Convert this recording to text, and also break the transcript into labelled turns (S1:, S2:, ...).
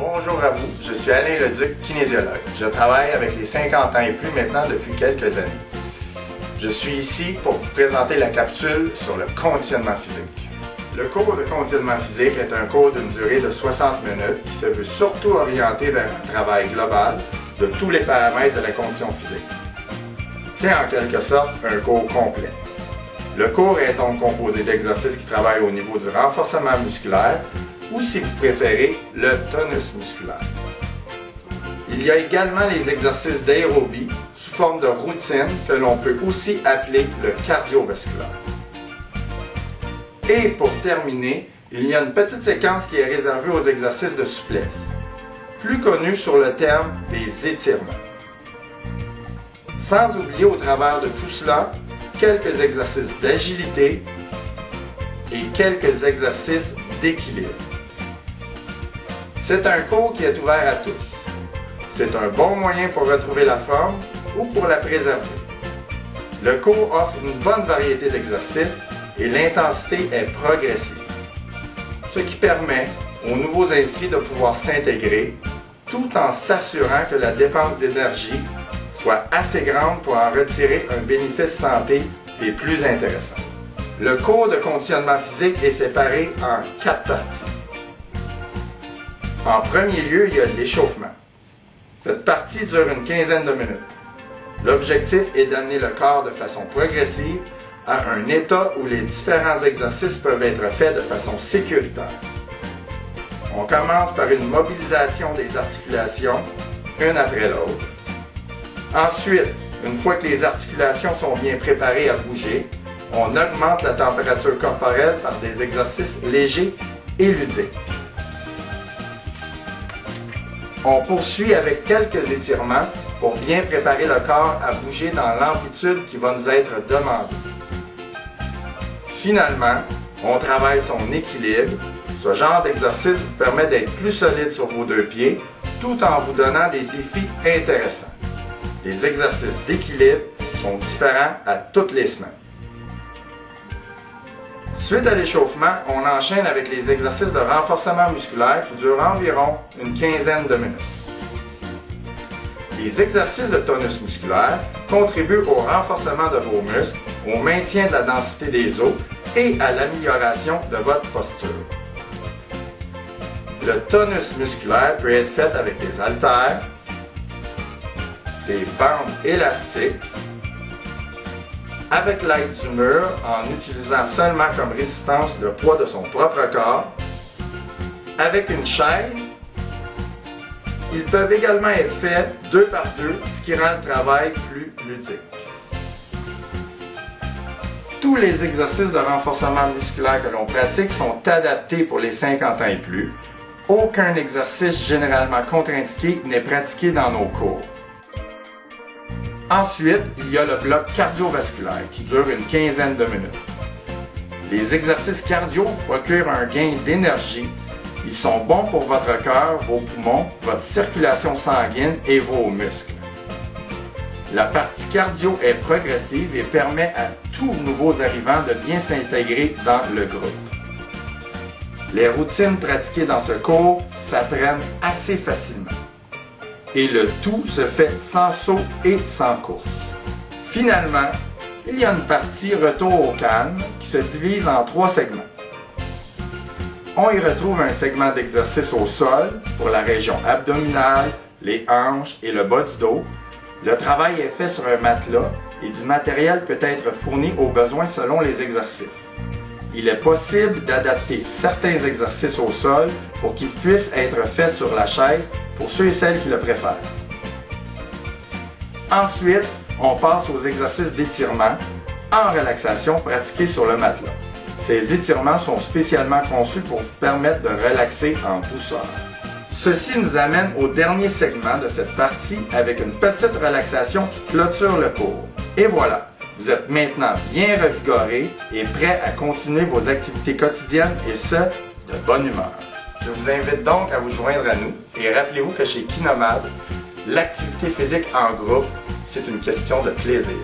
S1: Bonjour à vous, je suis Alain Leduc, kinésiologue. Je travaille avec les 50 ans et plus maintenant depuis quelques années. Je suis ici pour vous présenter la capsule sur le conditionnement physique. Le cours de conditionnement physique est un cours d'une durée de 60 minutes qui se veut surtout orienté vers un travail global de tous les paramètres de la condition physique. C'est en quelque sorte un cours complet. Le cours est donc composé d'exercices qui travaillent au niveau du renforcement musculaire ou, si vous préférez, le tonus musculaire. Il y a également les exercices d'aérobie sous forme de routine que l'on peut aussi appeler le cardiovasculaire. Et pour terminer, il y a une petite séquence qui est réservée aux exercices de souplesse, plus connue sur le terme des étirements. Sans oublier au travers de tout cela, quelques exercices d'agilité et quelques exercices d'équilibre. C'est un cours qui est ouvert à tous. C'est un bon moyen pour retrouver la forme ou pour la préserver. Le cours offre une bonne variété d'exercices et l'intensité est progressive, ce qui permet aux nouveaux inscrits de pouvoir s'intégrer tout en s'assurant que la dépense d'énergie soit assez grande pour en retirer un bénéfice santé des plus intéressants. Le cours de conditionnement physique est séparé en 4 parties. En premier lieu, il y a l'échauffement. Cette partie dure une quinzaine de minutes. L'objectif est d'amener le corps de façon progressive à un état où les différents exercices peuvent être faits de façon sécuritaire. On commence par une mobilisation des articulations, une après l'autre. Ensuite, une fois que les articulations sont bien préparées à bouger, on augmente la température corporelle par des exercices légers et ludiques. On poursuit avec quelques étirements pour bien préparer le corps à bouger dans l'amplitude qui va nous être demandée. Finalement, on travaille son équilibre. Ce genre d'exercice vous permet d'être plus solide sur vos deux pieds tout en vous donnant des défis intéressants. Les exercices d'équilibre sont différents à toutes les semaines. Suite à l'échauffement, on enchaîne avec les exercices de renforcement musculaire qui durent environ une quinzaine de minutes. Les exercices de tonus musculaire contribuent au renforcement de vos muscles, au maintien de la densité des os et à l'amélioration de votre posture. Le tonus musculaire peut être fait avec des haltères, des bandes élastiques, avec l'aide du mur en utilisant seulement comme résistance le poids de son propre corps, avec une chaise. Ils peuvent également être faits 2 par 2, ce qui rend le travail plus ludique. Tous les exercices de renforcement musculaire que l'on pratique sont adaptés pour les 50 ans et plus. Aucun exercice généralement contre-indiqué n'est pratiqué dans nos cours. Ensuite, il y a le bloc cardiovasculaire qui dure une quinzaine de minutes. Les exercices cardio vous procurent un gain d'énergie. Ils sont bons pour votre cœur, vos poumons, votre circulation sanguine et vos muscles. La partie cardio est progressive et permet à tous nouveaux arrivants de bien s'intégrer dans le groupe. Les routines pratiquées dans ce cours s'apprennent assez facilement. Et le tout se fait sans saut et sans course. Finalement, il y a une partie retour au calme qui se divise en 3 segments. On y retrouve un segment d'exercice au sol pour la région abdominale, les hanches et le bas du dos. Le travail est fait sur un matelas et du matériel peut être fourni aux besoins selon les exercices. Il est possible d'adapter certains exercices au sol pour qu'ils puissent être faits sur la chaise pour ceux et celles qui le préfèrent. Ensuite, on passe aux exercices d'étirement en relaxation pratiqués sur le matelas. Ces étirements sont spécialement conçus pour vous permettre de relaxer en douceur. Ceci nous amène au dernier segment de cette partie avec une petite relaxation qui clôture le cours. Et voilà! Vous êtes maintenant bien revigoré et prêt à continuer vos activités quotidiennes et ce, de bonne humeur. Je vous invite donc à vous joindre à nous et rappelez-vous que chez Kinomad, l'activité physique en groupe, c'est une question de plaisir.